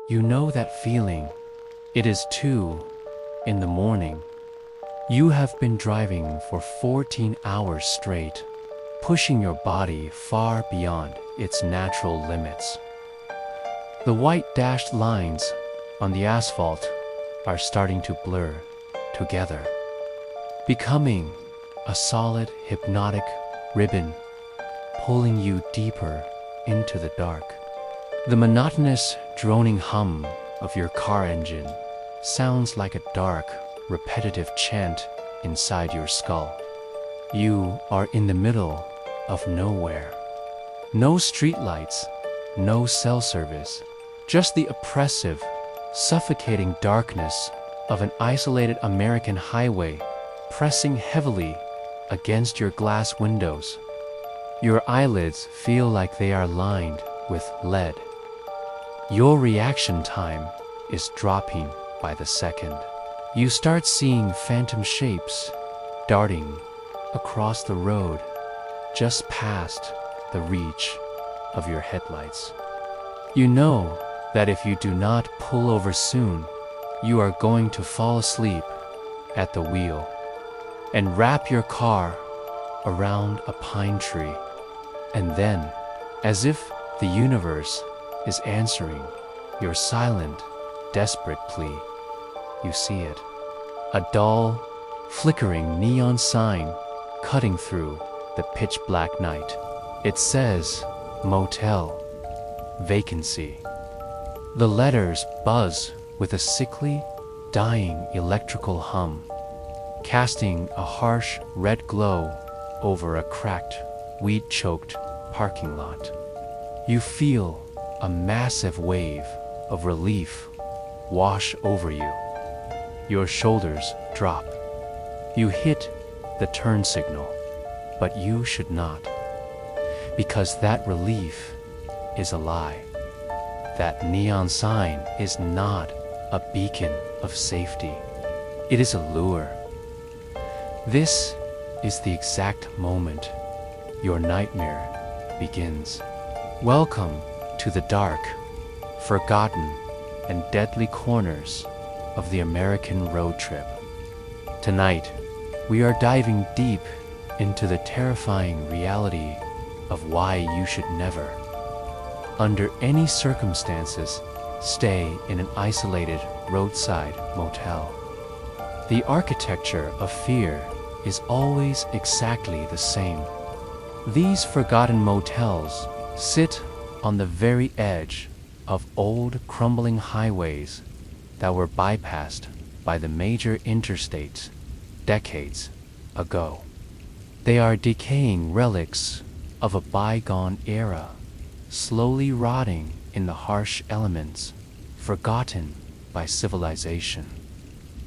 You know that feeling. It is 2 in the morning. You have been driving for 14 hours straight, pushing your body far beyond its natural limits. The white dashed lines on the asphalt are starting to blur together, becoming a solid hypnotic ribbon pulling you deeper into the dark. The monotonous droning hum of your car engine sounds like a dark, repetitive chant inside your skull. You are in the middle of nowhere. No streetlights, no cell service, just the oppressive, suffocating darkness of an isolated American highway pressing heavily against your glass windows. Your eyelids feel like they are lined with lead. Your reaction time is dropping by the second. You start seeing phantom shapes darting across the road just past the reach of your headlights. You know that if you do not pull over soon, you are going to fall asleep at the wheel and wrap your car around a pine tree. And then, as if the universe is answering your silent, desperate plea, you see it. A dull, flickering neon sign cutting through the pitch black night. It says, Motel, vacancy. The letters buzz with a sickly, dying electrical hum, casting a harsh red glow over a cracked, weed-choked parking lot. You feel a massive wave of relief wash over you. Your shoulders drop. You hit the turn signal, but you should not, because that relief is a lie. That neon sign is not a beacon of safety. It is a lure. This is the exact moment your nightmare begins. Welcome to the dark, forgotten, and deadly corners of the American road trip. Tonight, we are diving deep into the terrifying reality of why you should never, under any circumstances, stay in an isolated roadside motel. The architecture of fear is always exactly the same. These forgotten motels sit on the very edge of old, crumbling highways that were bypassed by the major interstates decades ago. They are decaying relics of a bygone era, slowly rotting in the harsh elements, forgotten by civilization.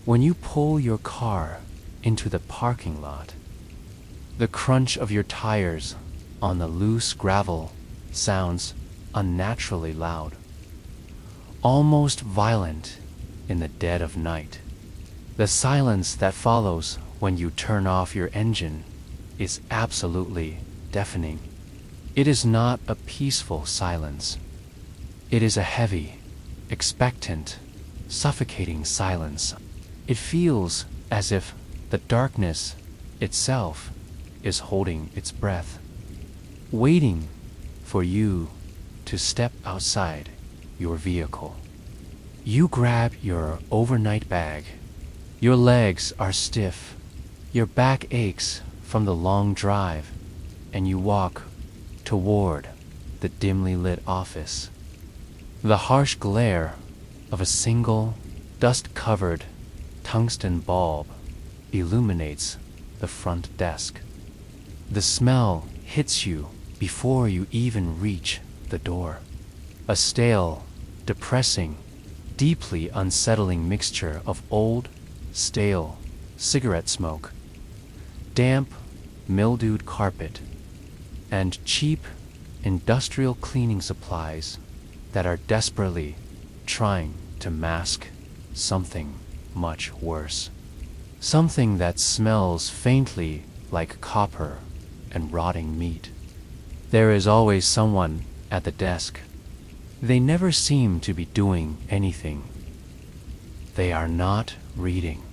When you pull your car into the parking lot, the crunch of your tires on the loose gravel sounds unnaturally loud, almost violent in the dead of night. The silence that follows when you turn off your engine is absolutely deafening. It is not a peaceful silence. It is a heavy, expectant, suffocating silence. It feels as if the darkness itself is holding its breath, waiting for you to step outside your vehicle. You grab your overnight bag. Your legs are stiff. Your back aches from the long drive, and you walk toward the dimly lit office. The harsh glare of a single dust-covered tungsten bulb illuminates the front desk. The smell hits you before you even reach the door. A stale, depressing, deeply unsettling mixture of old, stale cigarette smoke, damp, mildewed carpet, and cheap industrial cleaning supplies that are desperately trying to mask something much worse. Something that smells faintly like copper and rotting meat. There is always someone at the desk, They never seem to be doing anything. They are not reading.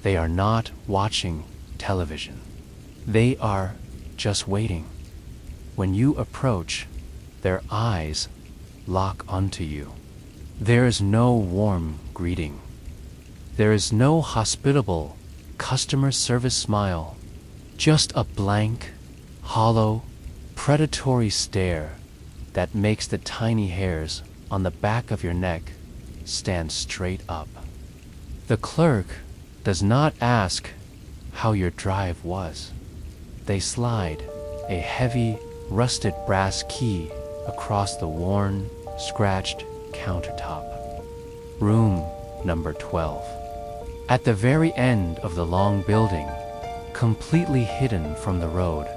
They are not watching television. They are just waiting. When you approach, their eyes lock onto you. There is no warm greeting. There is no hospitable customer service smile. Just a blank, hollow, predatory stare that makes the tiny hairs on the back of your neck stand straight up. The clerk does not ask how your drive was. They slide a heavy, rusted brass key across the worn, scratched countertop. Room number 12. At the very end of the long building, completely hidden from the road,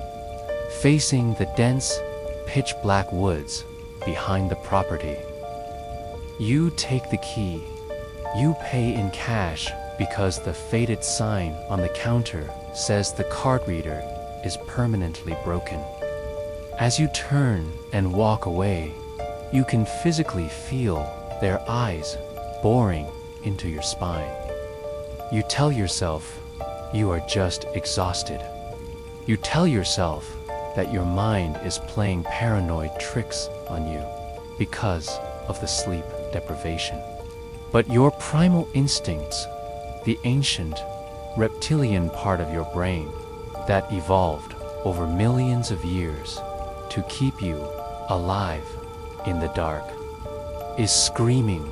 facing the dense, pitch-black woods behind the property. You take the key. You pay in cash because the faded sign on the counter says the card reader is permanently broken. As you turn and walk away, you can physically feel their eyes boring into your spine. You tell yourself you are just exhausted. You tell yourself that your mind is playing paranoid tricks on you because of the sleep deprivation. But your primal instincts, the ancient reptilian part of your brain that evolved over millions of years to keep you alive in the dark, is screaming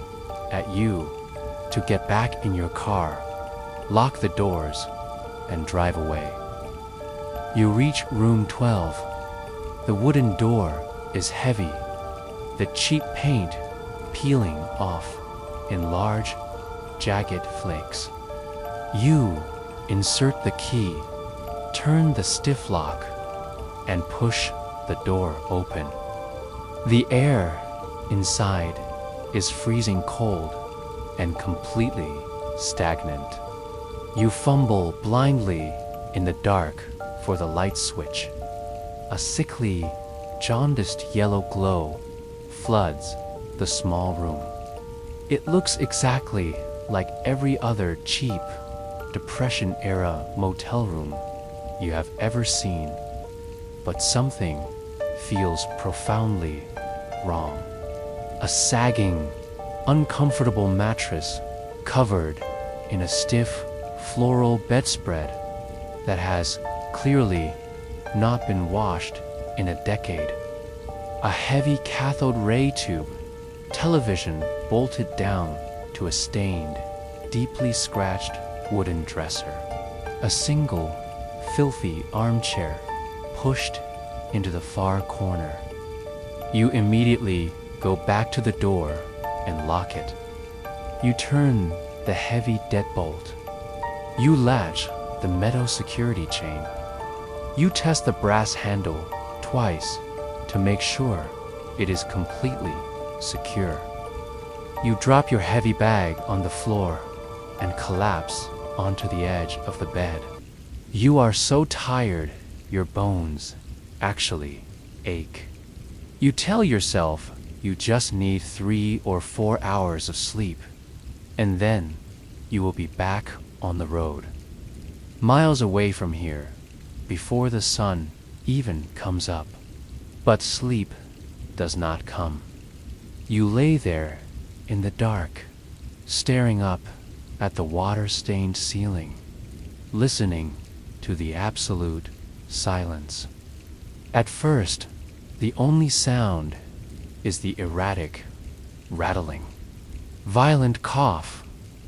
at you to get back in your car, lock the doors, and drive away. You reach room 12. The wooden door is heavy, the cheap paint peeling off in large, jagged flakes. You insert the key, turn the stiff lock, and push the door open. The air inside is freezing cold and completely stagnant. You fumble blindly in the dark for the light switch. A sickly, jaundiced yellow glow floods the small room. It looks exactly like every other cheap, Depression-era motel room you have ever seen, but something feels profoundly wrong. A sagging, uncomfortable mattress covered in a stiff, floral bedspread that has clearly not been washed in a decade. A heavy cathode ray tube, television bolted down to a stained, deeply scratched wooden dresser. A single, filthy armchair pushed into the far corner. You immediately go back to the door and lock it. You turn the heavy deadbolt. You latch the metal security chain. You test the brass handle twice to make sure it is completely secure. You drop your heavy bag on the floor and collapse onto the edge of the bed. You are so tired, your bones actually ache. You tell yourself you just need 3 or 4 hours of sleep, and then you will be back on the road, miles away from here, before the sun even comes up. But sleep does not come. You lay there in the dark, staring up at the water-stained ceiling, listening to the absolute silence. At first, the only sound is the erratic rattling, violent cough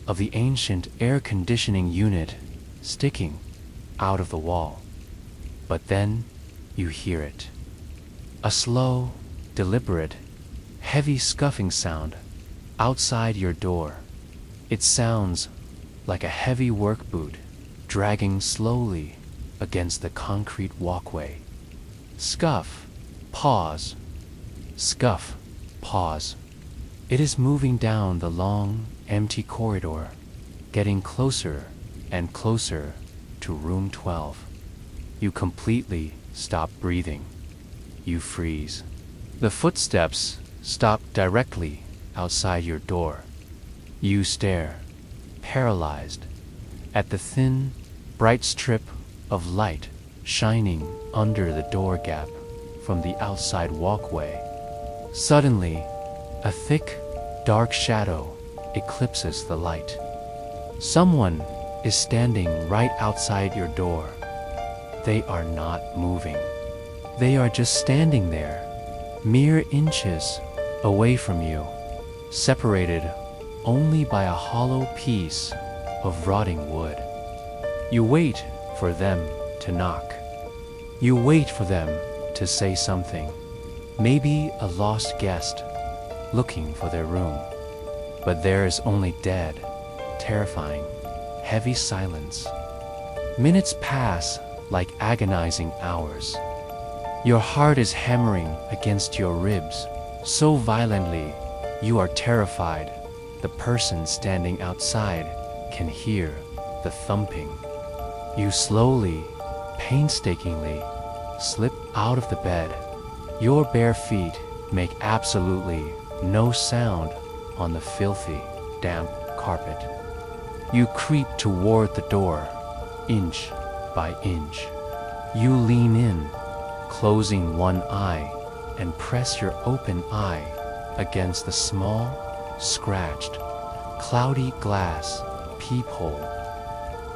of the ancient air conditioning unit sticking out of the wall. But then you hear it. A slow, deliberate, heavy scuffing sound outside your door. It sounds like a heavy work boot dragging slowly against the concrete walkway. Scuff, pause, scuff, pause. It is moving down the long, empty corridor, getting closer and closer to room 12. You completely stop breathing. You freeze. The footsteps stop directly outside your door. You stare, paralyzed, at the thin, bright strip of light shining under the door gap from the outside walkway. Suddenly, a thick, dark shadow eclipses the light. Someone is standing right outside your door. They are not moving. They are just standing there, mere inches away from you, separated only by a hollow piece of rotting wood. You wait for them to knock. You wait for them to say something, maybe a lost guest looking for their room. But there is only dead, terrifying, heavy silence. Minutes pass like agonizing hours. Your heart is hammering against your ribs so violently you are terrified the person standing outside can hear the thumping. You slowly, painstakingly slip out of the bed. Your bare feet make absolutely no sound on the filthy, damp carpet. You creep toward the door, inch by inch. You lean in, closing one eye, and press your open eye against the small, scratched, cloudy glass peephole.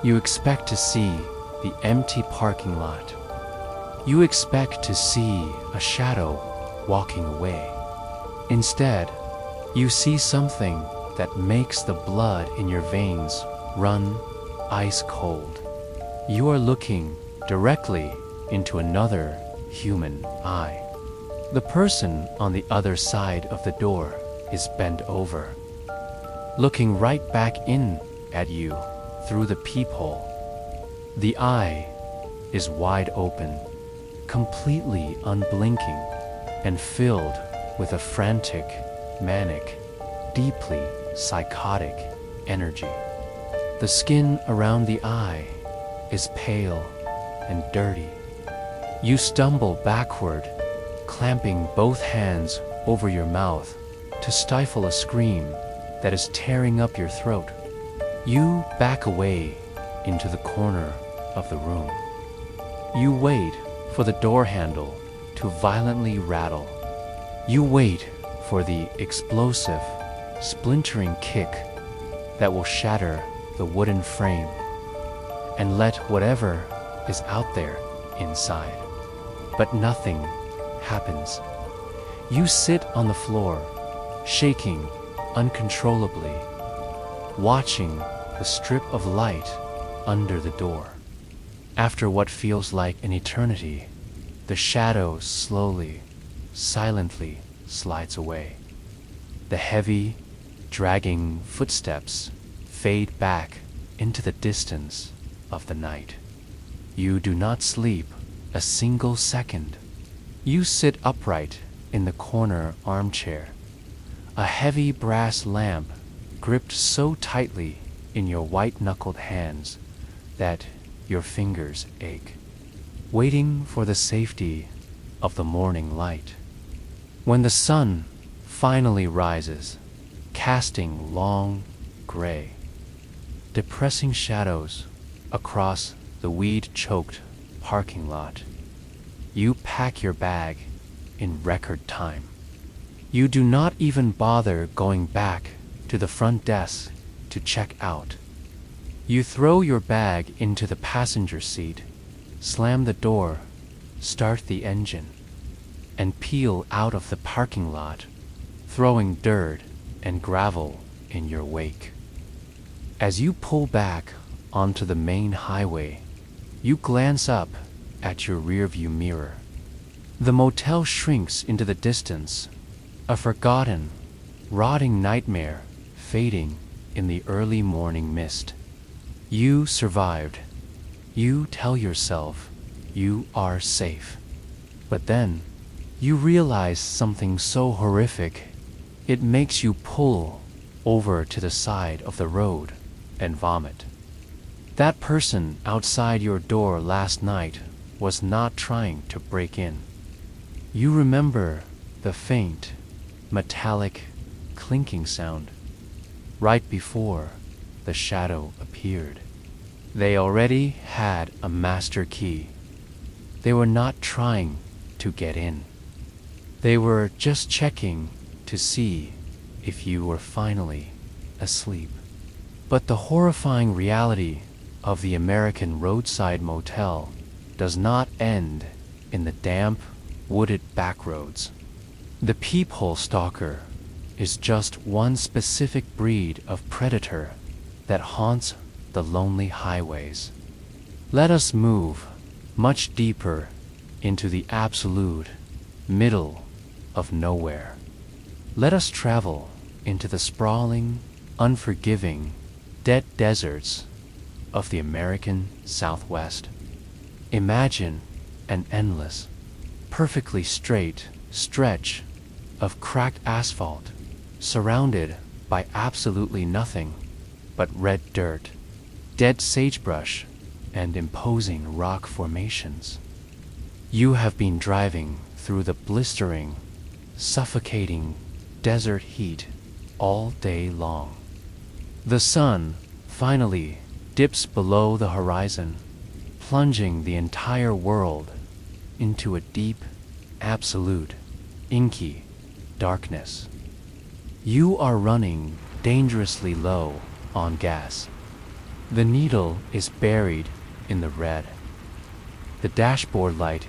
You expect to see the empty parking lot. You expect to see a shadow walking away. Instead, you see something that makes the blood in your veins run ice cold. You are looking directly into another human eye. The person on the other side of the door is bent over, looking right back in at you through the peephole. The eye is wide open, completely unblinking, and filled with a frantic, manic, deeply psychotic energy. The skin around the eye is pale and dirty. You stumble backward, clamping both hands over your mouth to stifle a scream that is tearing up your throat. You back away into the corner of the room. You wait for the door handle to violently rattle. You wait for the explosive, splintering kick that will shatter the wooden frame and let whatever is out there inside. But nothing happens. You sit on the floor, shaking uncontrollably, watching the strip of light under the door. After what feels like an eternity, the shadow slowly, silently slides away. The heavy, dragging footsteps fade back into the distance of the night. You do not sleep a single second. You sit upright in the corner armchair, a heavy brass lamp gripped so tightly in your white-knuckled hands that your fingers ache, waiting for the safety of the morning light. When the sun finally rises, casting long, gray, depressing shadows across the weed-choked parking lot, you pack your bag in record time. You do not even bother going back to the front desk to check out. You throw your bag into the passenger seat, slam the door, start the engine, and peel out of the parking lot, throwing dirt and gravel in your wake. As you pull back onto the main highway, you glance up at your rearview mirror. The motel shrinks into the distance, a forgotten, rotting nightmare fading in the early morning mist. You survived. You tell yourself you are safe. But then, you realize something so horrific, it makes you pull over to the side of the road and vomit. That person outside your door last night was not trying to break in. You remember the faint, metallic, clinking sound right before the shadow appeared. They already had a master key. They were not trying to get in. They were just checking to see if you were finally asleep. But the horrifying reality of the American roadside motel does not end in the damp, wooded backroads. The peephole stalker is just one specific breed of predator that haunts the lonely highways. Let us move much deeper into the absolute middle of nowhere. Let us travel into the sprawling, unforgiving, dead deserts of the American Southwest. Imagine an endless, perfectly straight stretch of cracked asphalt surrounded by absolutely nothing but red dirt, dead sagebrush, and imposing rock formations. You have been driving through the blistering, suffocating desert heat all day long. The sun finally dips below the horizon, plunging the entire world into a deep, absolute, inky darkness. You are running dangerously low on gas. The needle is buried in the red. The dashboard light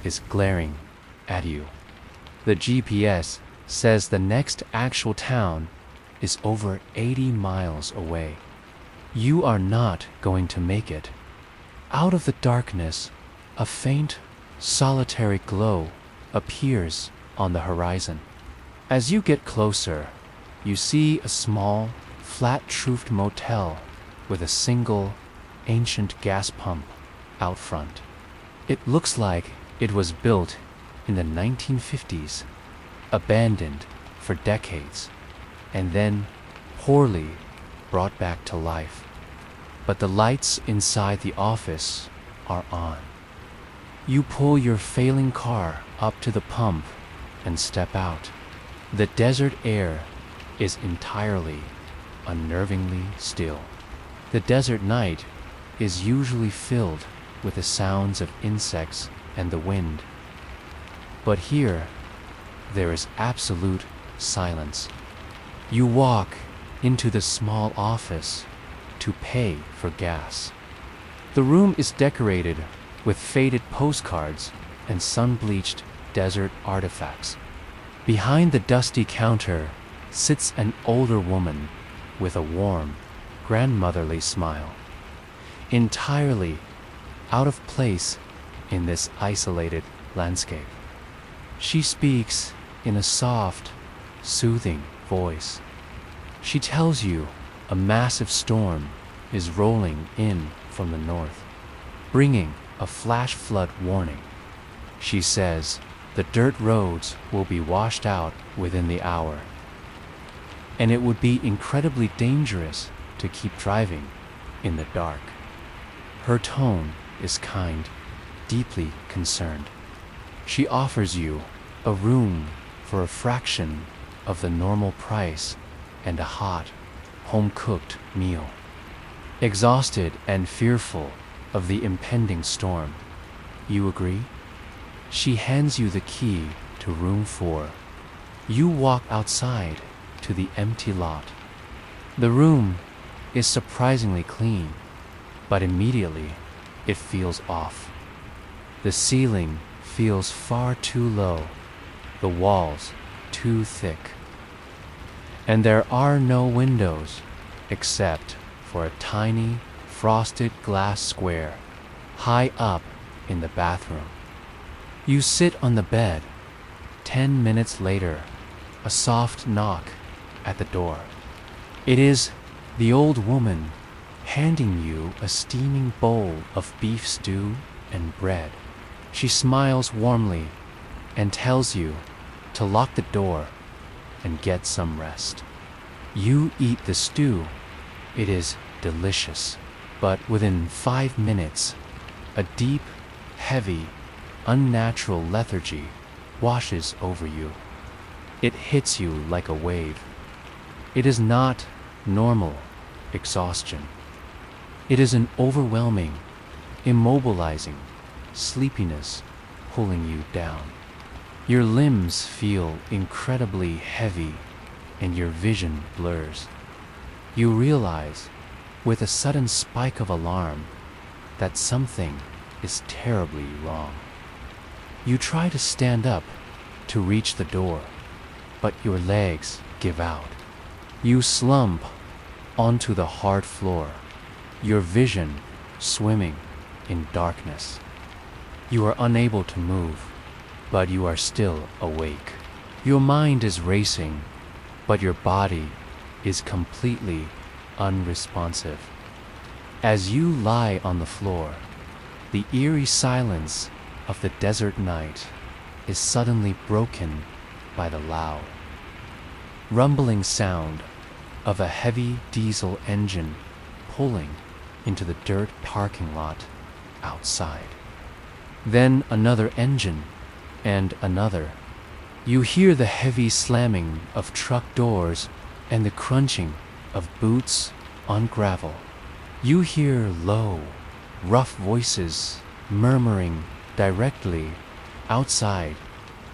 is glaring at you. The GPS says the next actual town is over 80 miles away. You are not going to make it. Out of the darkness, a faint, solitary glow appears on the horizon. As you get closer, you see a small, flat-roofed motel with a single, ancient gas pump out front. It looks like it was built in the 1950s, abandoned for decades, and then poorly brought back to life. But the lights inside the office are on. You pull your failing car up to the pump and step out. The desert air is entirely, unnervingly still. The desert night is usually filled with the sounds of insects and the wind. But here, there is absolute silence. You walk into the small office to pay for gas. The room is decorated with faded postcards and sun-bleached desert artifacts. Behind the dusty counter sits an older woman with a warm, grandmotherly smile, entirely out of place in this isolated landscape. She speaks in a soft, soothing voice. She tells you a massive storm is rolling in from the north, bringing a flash flood warning. She says the dirt roads will be washed out within the hour, and it would be incredibly dangerous to keep driving in the dark. Her tone is kind, deeply concerned. She offers you a room for a fraction of the normal price and a hot, home-cooked meal. Exhausted and fearful of the impending storm, you agree? She hands you the key to room 4. You walk outside to the empty lot. The room is surprisingly clean, but immediately it feels off. The ceiling feels far too low, the walls too thick, and there are no windows except for a tiny frosted glass square high up in the bathroom. You sit on the bed. 10 minutes later, a soft knock at the door. It is the old woman handing you a steaming bowl of beef stew and bread. She smiles warmly and tells you to lock the door and get some rest. You eat the stew. It is delicious, but within 5 minutes, a deep, heavy, unnatural lethargy washes over you. It hits you like a wave. It is not normal exhaustion. It is an overwhelming, immobilizing sleepiness pulling you down. Your limbs feel incredibly heavy and your vision blurs. You realize, with a sudden spike of alarm, that something is terribly wrong. You try to stand up to reach the door, but your legs give out. You slump onto the hard floor, your vision swimming in darkness. You are unable to move, but you are still awake. Your mind is racing, but your body is completely unresponsive. As you lie on the floor, the eerie silence of the desert night is suddenly broken by the loud, rumbling sound of a heavy diesel engine pulling into the dirt parking lot outside. Then another engine and another. You hear the heavy slamming of truck doors and the crunching of boots on gravel. You hear low, rough voices murmuring directly outside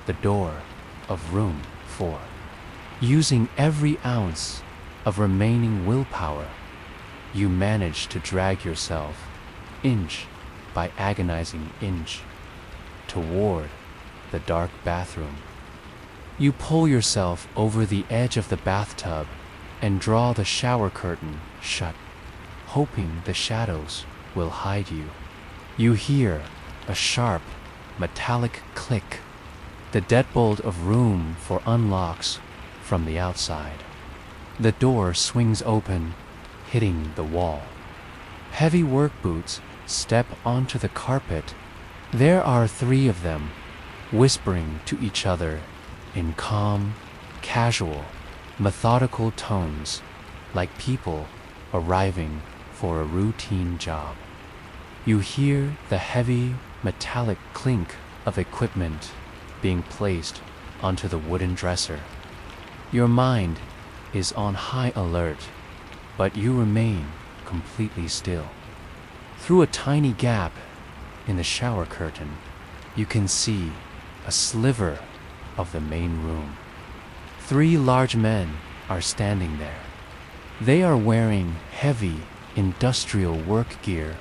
the door of room 4. Using every ounce of remaining willpower, you manage to drag yourself, inch by agonizing inch, toward the dark bathroom. You pull yourself over the edge of the bathtub and draw the shower curtain shut, hoping the shadows will hide you. You hear a sharp, metallic click. The deadbolt of room 4 unlocks from the outside. The door swings open, hitting the wall. Heavy work boots step onto the carpet. There are 3 of them, whispering to each other in calm, casual, methodical tones, like people arriving for a routine job. You hear the heavy, metallic clink of equipment being placed onto the wooden dresser. Your mind is on high alert, but you remain completely still. Through a tiny gap in the shower curtain, you can see a sliver of the main room. 3 large men are standing there. They are wearing heavy industrial work gear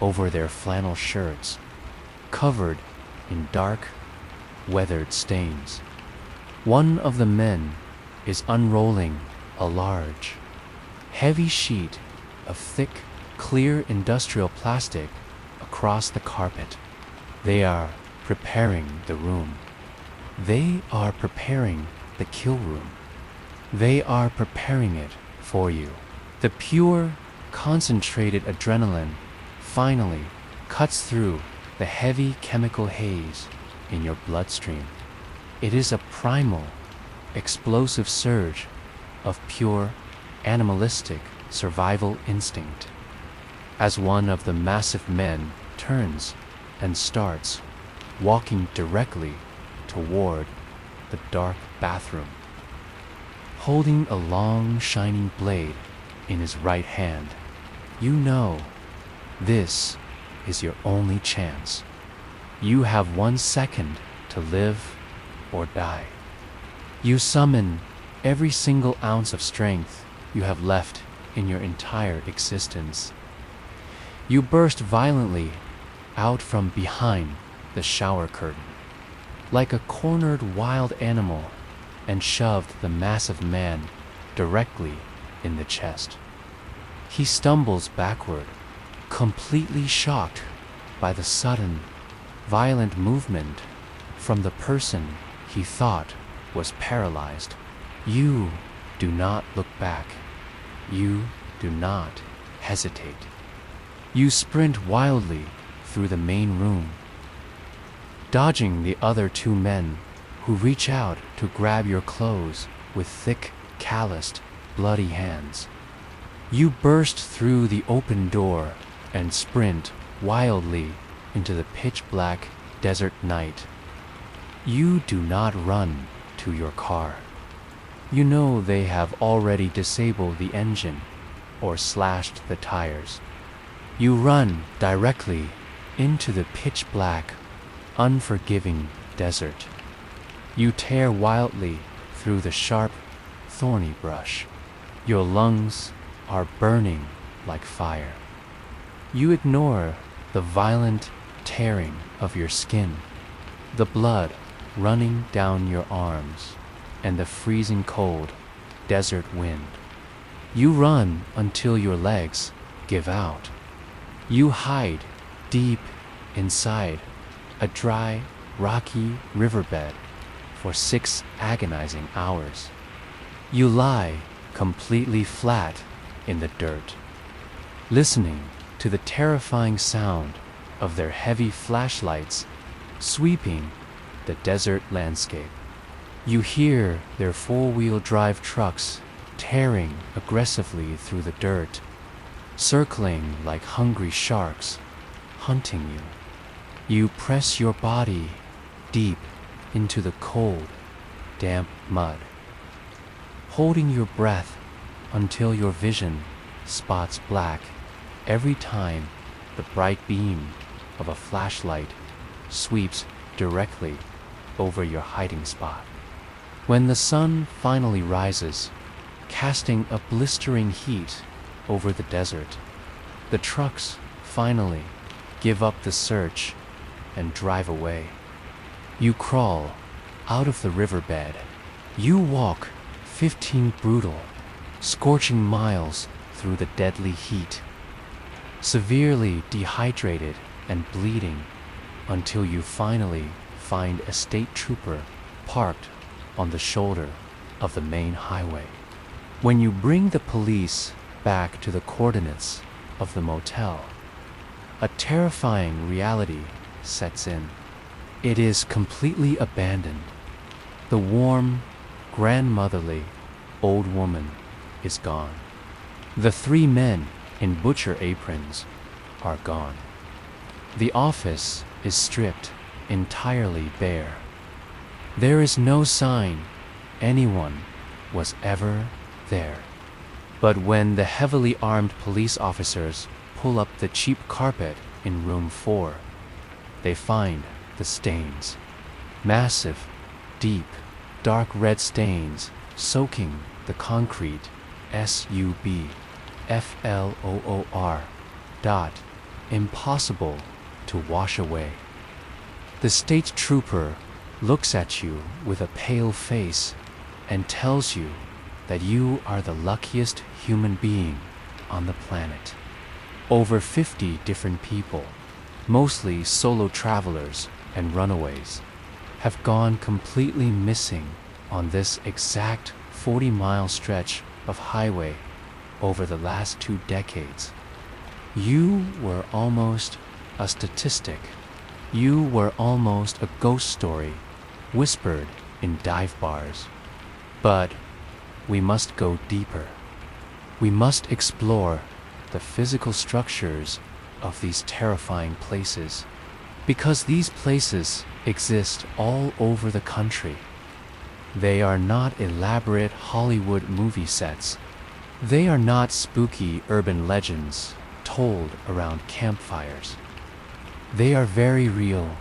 over their flannel shirts, covered in dark, weathered stains. One of the men is unrolling a large, heavy sheet of thick, clear industrial plastic across the carpet. They are preparing the room. They are preparing the kill room. They are preparing it for you. The pure, concentrated adrenaline finally cuts through the heavy chemical haze in your bloodstream. It is a primal, explosive surge of pure, animalistic survival instinct. As one of the massive men turns and starts walking directly toward the dark bathroom, holding a long, shining blade in his right hand, you know this is your only chance. You have 1 second to live or die. You summon every single ounce of strength you have left in your entire existence. You burst violently out from behind the shower curtain, like a cornered wild animal, and shoved the massive man directly in the chest. He stumbles backward, completely shocked by the sudden, violent movement from the person he thought was paralyzed. You do not look back. You do not hesitate. You sprint wildly through the main room, dodging the other 2 men who reach out to grab your clothes with thick, calloused, bloody hands. You burst through the open door and sprint wildly into the pitch-black desert night. You do not run to your car. You know they have already disabled the engine or slashed the tires. You run directly into the pitch-black, unforgiving desert. You tear wildly through the sharp, thorny brush. Your lungs are burning like fire. You ignore the violent tearing of your skin, the blood running down your arms, and the freezing cold desert wind. You run until your legs give out. You hide deep inside a dry, rocky riverbed for 6 agonizing hours. You lie completely flat in the dirt, listening to the terrifying sound of their heavy flashlights sweeping the desert landscape. You hear their four-wheel drive trucks tearing aggressively through the dirt, circling like hungry sharks, hunting you. You press your body deep into the cold, damp mud, holding your breath until your vision spots black every time the bright beam of a flashlight sweeps directly over your hiding spot. When the sun finally rises, casting a blistering heat over the desert, the trucks finally give up the search and drive away. You crawl out of the riverbed. You walk 15 brutal, scorching miles through the deadly heat, severely dehydrated and bleeding, until you finally find a state trooper parked on the shoulder of the main highway. When you bring the police back to the coordinates of the motel, a terrifying reality sets in. It is completely abandoned. The warm, grandmotherly old woman is gone. The 3 men in butcher aprons are gone. The office is stripped entirely bare. There is no sign anyone was ever there. But when the heavily armed police officers pull up the cheap carpet in room 4, they find the stains. Massive, deep, dark red stains soaking the concrete. SUBFLOOR. Impossible to wash away. The state trooper looks at you with a pale face and tells you that you are the luckiest human being on the planet. Over 50 different people, mostly solo travelers and runaways, have gone completely missing on this exact 40-mile stretch of highway over the last 2 decades. You were almost a statistic. You were almost a ghost story whispered in dive bars. But we must go deeper. We must explore the physical structures of these terrifying places, because these places exist all over the country. They are not elaborate Hollywood movie sets. They are not spooky urban legends told around campfires. They are very real,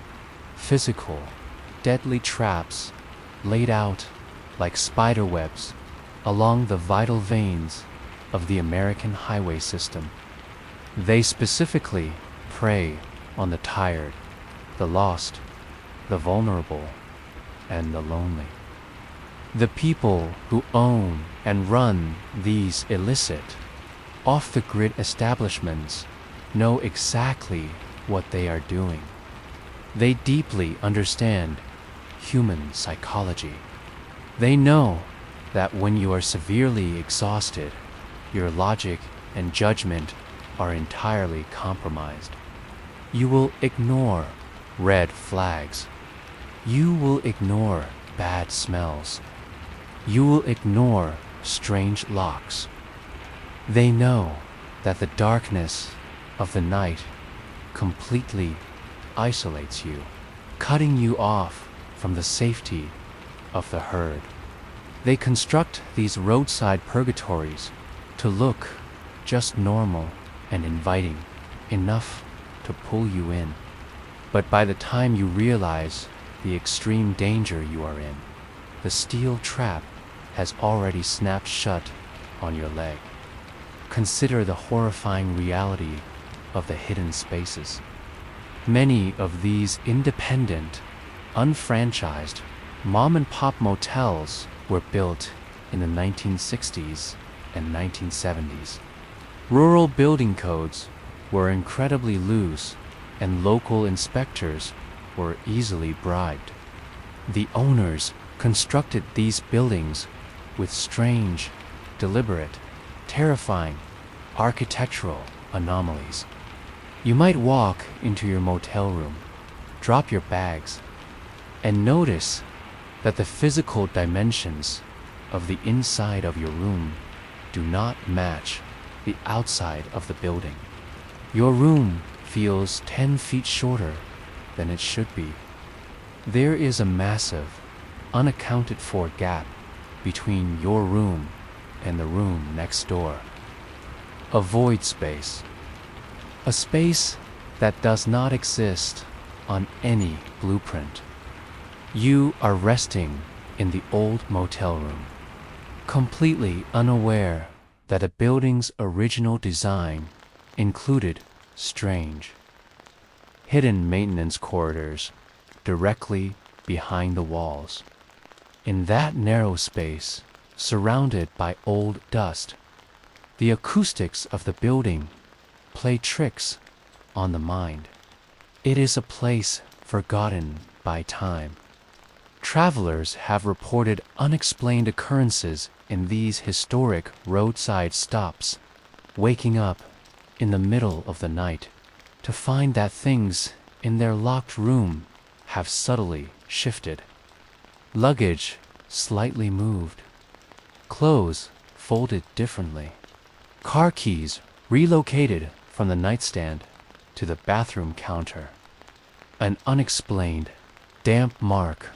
physical, deadly traps laid out like spider webs along the vital veins of the American highway system. They specifically prey on the tired, the lost, the vulnerable, and the lonely. The people who own and run these illicit, off-the-grid establishments know exactly what they are doing. They deeply understand human psychology. They know that when you are severely exhausted, your logic and judgment are entirely compromised. You will ignore red flags. You will ignore bad smells. You will ignore strange locks. They know that the darkness of the night completely isolates you, cutting you off from the safety of the herd. They construct these roadside purgatories to look just normal and inviting, enough to pull you in. But by the time you realize the extreme danger you are in, the steel trap has already snapped shut on your leg. Consider the horrifying reality of the hidden spaces. Many of these independent, unfranchised, mom-and-pop motels were built in the 1960s and 1970s. Rural building codes were incredibly loose, and local inspectors were easily bribed. The owners constructed these buildings with strange, deliberate, terrifying architectural anomalies. You might walk into your motel room, drop your bags, and notice that the physical dimensions of the inside of your room do not match the outside of the building. Your room feels 10 feet shorter than it should be. There is a massive, unaccounted for gap between your room and the room next door. A void space. A space that does not exist on any blueprint. You are resting in the old motel room, completely unaware that a building's original design included strange, hidden maintenance corridors directly behind the walls. In that narrow space, surrounded by old dust, the acoustics of the building play tricks on the mind. It is a place forgotten by time. Travelers have reported unexplained occurrences in these historic roadside stops, waking up in the middle of the night to find that things in their locked room have subtly shifted. Luggage slightly moved, clothes folded differently, car keys relocated from the nightstand to the bathroom counter. An unexplained, damp mark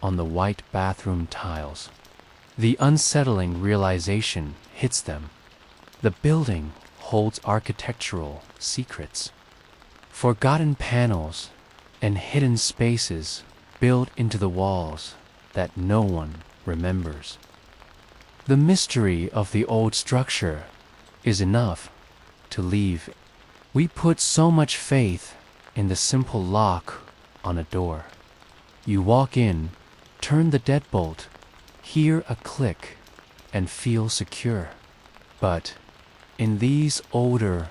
on the white bathroom tiles. The unsettling realization hits them. The building holds architectural secrets, forgotten panels, and hidden spaces built into the walls that no one remembers. The mystery of the old structure is enough to leave. We put so much faith in the simple lock on a door. You walk in, turn the deadbolt, hear a click, and feel secure. But in these older,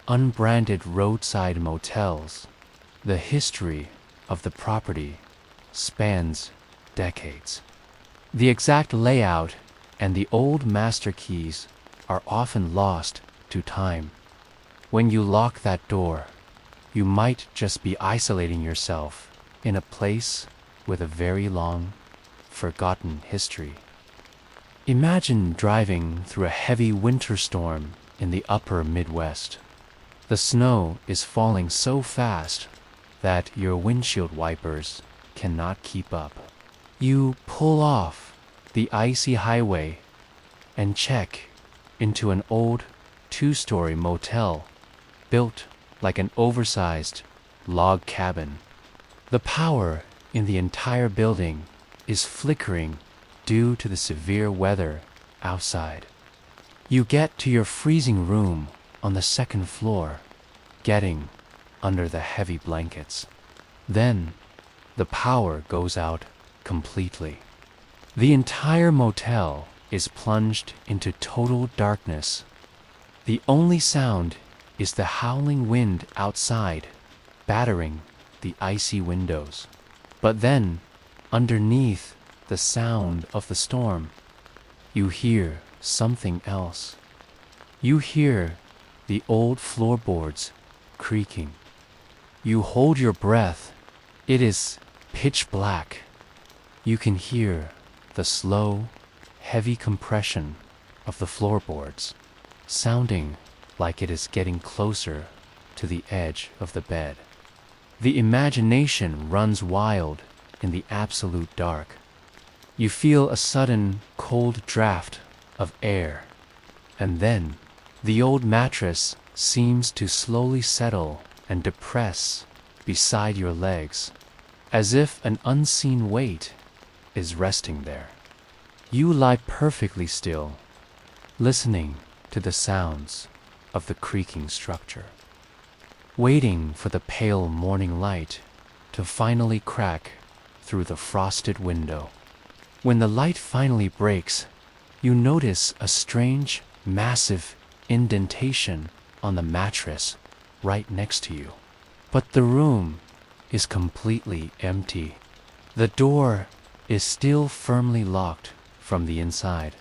unbranded roadside motels, the history of the property spans decades. The exact layout and the old master keys are often lost to time. When you lock that door, you might just be isolating yourself in a place with a very long, forgotten history. Imagine driving through a heavy winter storm in the upper Midwest. The snow is falling so fast that your windshield wipers cannot keep up. You pull off the icy highway and check into an old two-story motel built like an oversized log cabin. The power in the entire building is flickering due to the severe weather outside. You get to your freezing room on the second floor, getting under the heavy blankets. Then the power goes out completely. The entire motel is plunged into total darkness. The only sound is the howling wind outside, battering the icy windows. But then, underneath the sound of the storm, you hear something else. You hear the old floorboards creaking. You hold your breath. It is pitch black. You can hear the slow, heavy compression of the floorboards, sounding like it is getting closer to the edge of the bed. The imagination runs wild in the absolute dark. You feel a sudden cold draft of air, and then the old mattress seems to slowly settle and depress beside your legs, as if an unseen weight is resting there. You lie perfectly still, listening to the sounds of the creaking structure, waiting for the pale morning light to finally crack through the frosted window. When the light finally breaks, you notice a strange, massive indentation on the mattress right next to you. But the room is completely empty. The door is still firmly locked from the inside.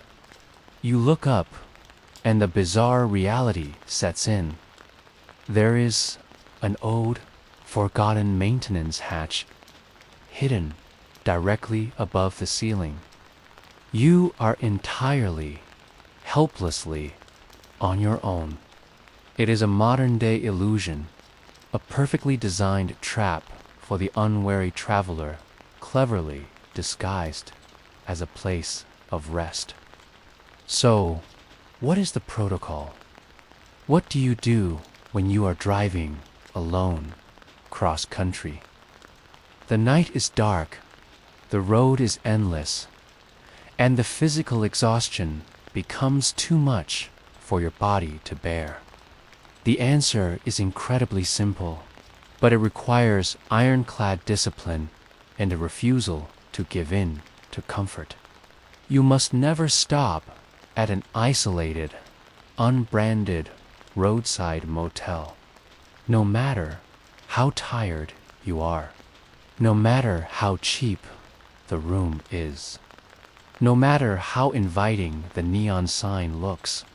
You look up, and the bizarre reality sets in. There is an old, forgotten maintenance hatch hidden directly above the ceiling. You are entirely, helplessly on your own. It is a modern-day illusion, a perfectly designed trap for the unwary traveler, cleverly disguised as a place of rest. So, what is the protocol? What do you do when you are driving alone cross-country? The night is dark, the road is endless, and the physical exhaustion becomes too much for your body to bear. The answer is incredibly simple, but it requires ironclad discipline and a refusal to give in to comfort. You must never stop at an isolated, unbranded roadside motel, no matter how tired you are, no matter how cheap the room is, no matter how inviting the neon sign looks.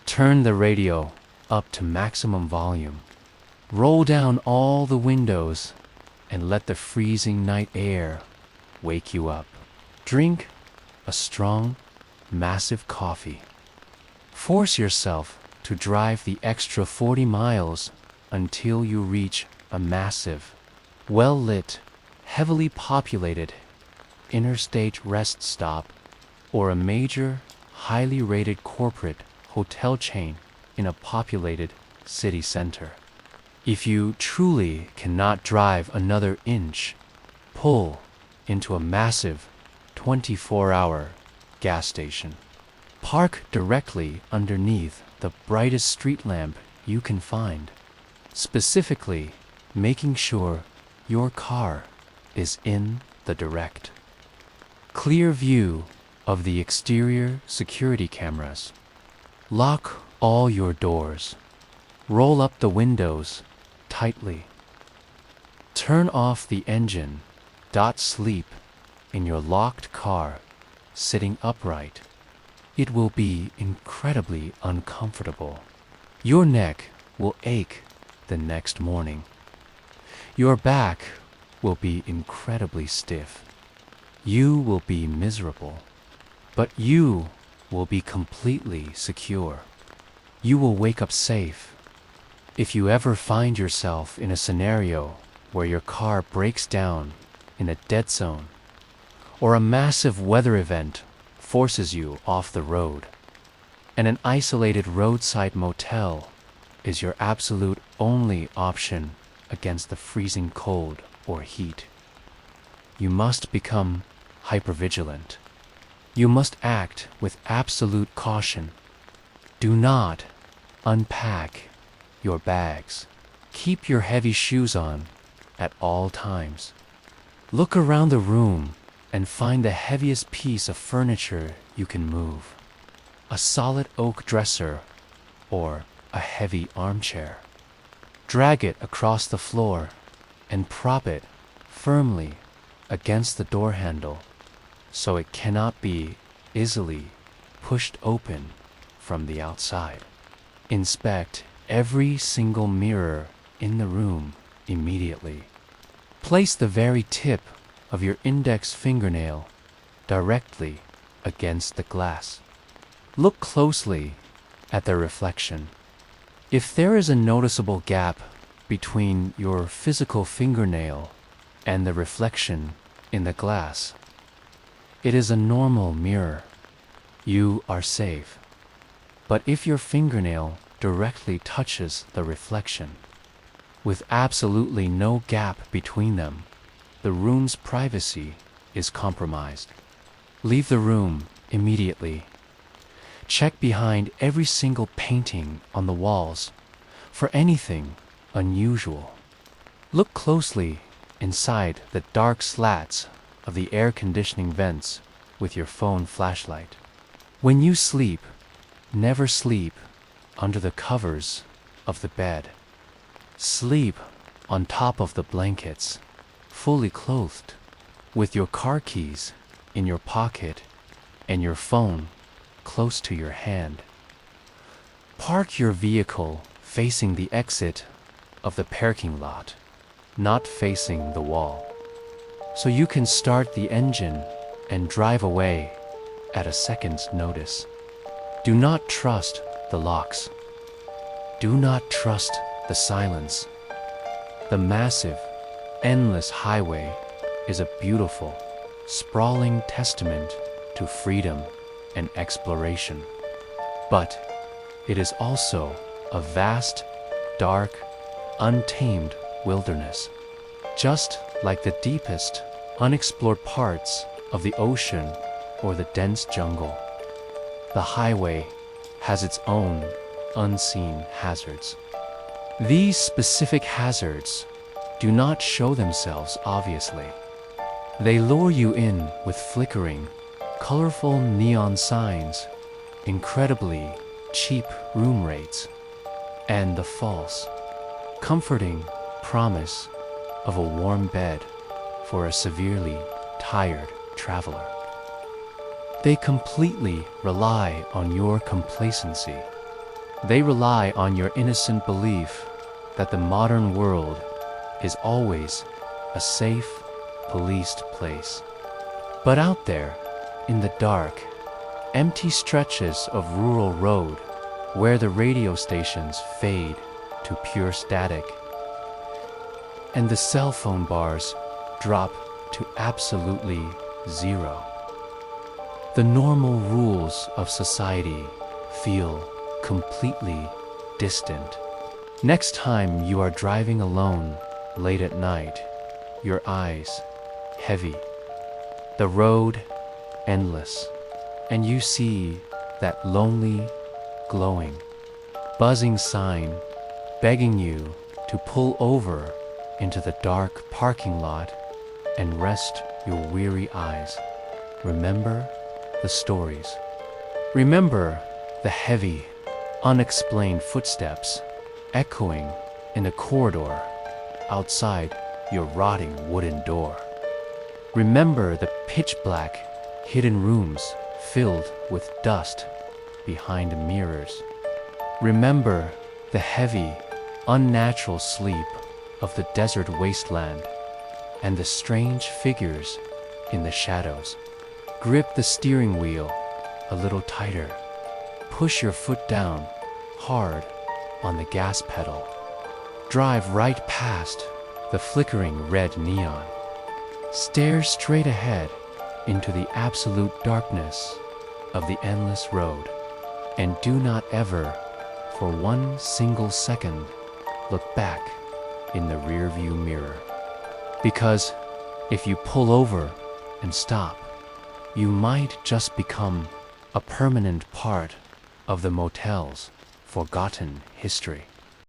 Turn the radio up to maximum volume, roll down all the windows, and let the freezing night air wake you up. Drink a strong, massive coffee. Force yourself to drive the extra 40 miles until you reach a massive, well-lit, heavily populated interstate rest stop or a major, highly rated corporate hotel chain in a populated city center. If you truly cannot drive another inch, pull into a massive 24-hour gas station. Park directly underneath the brightest street lamp you can find, specifically making sure your car is in the direct, clear view of the exterior security cameras. Lock all your doors. Roll up the windows tightly. Turn off the engine. Sleep in your locked car, sitting upright. It will be incredibly uncomfortable. Your neck will ache the next morning. Your back will be incredibly stiff. You will be miserable, but you will be completely secure. You will wake up safe. If you ever find yourself in a scenario where your car breaks down in a dead zone, or a massive weather event forces you off the road, and an isolated roadside motel is your absolute only option against the freezing cold or heat, you must become hypervigilant. You must act with absolute caution. Do not unpack your bags. Keep your heavy shoes on at all times. Look around the room and find the heaviest piece of furniture you can move. A solid oak dresser or a heavy armchair. Drag it across the floor and prop it firmly against the door handle so it cannot be easily pushed open from the outside. Inspect every single mirror in the room immediately. Place the very tip of your index fingernail directly against the glass. Look closely at the reflection. If there is a noticeable gap between your physical fingernail and the reflection in the glass, It is a normal mirror. You are safe. But if your fingernail directly touches the reflection, with absolutely no gap between them, the room's privacy is compromised. Leave the room immediately. Check behind every single painting on the walls for anything unusual. Look closely inside the dark slats of the air conditioning vents with your phone flashlight. When you sleep, never sleep under the covers of the bed. Sleep on top of the blankets, fully clothed, with your car keys in your pocket and your phone close to your hand. Park your vehicle facing the exit of the parking lot, not facing the wall, so you can start the engine and drive away at a second's notice. Do not trust the locks. Do not trust the silence. The massive, endless highway is a beautiful, sprawling testament to freedom and exploration. But it is also a vast, dark, untamed wilderness, just like the deepest, unexplored parts of the ocean or the dense jungle. The highway has its own unseen hazards. These specific hazards do not show themselves obviously. They lure you in with flickering, colorful neon signs, incredibly cheap room rates, and the false, comforting promise of a warm bed for a severely tired traveler. They completely rely on your complacency. They rely on your innocent belief that the modern world is always a safe, policed place. But out there, in the dark, empty stretches of rural road where the radio stations fade to pure static and the cell phone bars drop to absolutely zero, the normal rules of society feel completely distant. Next time you are driving alone late at night, your eyes heavy, the road endless, and you see that lonely, glowing, buzzing sign begging you to pull over into the dark parking lot and rest your weary eyes. Remember the stories. Remember the heavy, unexplained footsteps echoing in the corridor outside your rotting wooden door. Remember the pitch-black, hidden rooms filled with dust behind mirrors. Remember the heavy, unnatural sleep of the desert wasteland and the strange figures in the shadows. Grip the steering wheel a little tighter. Push your foot down hard on the gas pedal. Drive right past the flickering red neon. Stare straight ahead into the absolute darkness of the endless road. And do not ever, for one single second, look back in the rearview mirror. Because if you pull over and stop, you might just become a permanent part of the motel's forgotten history.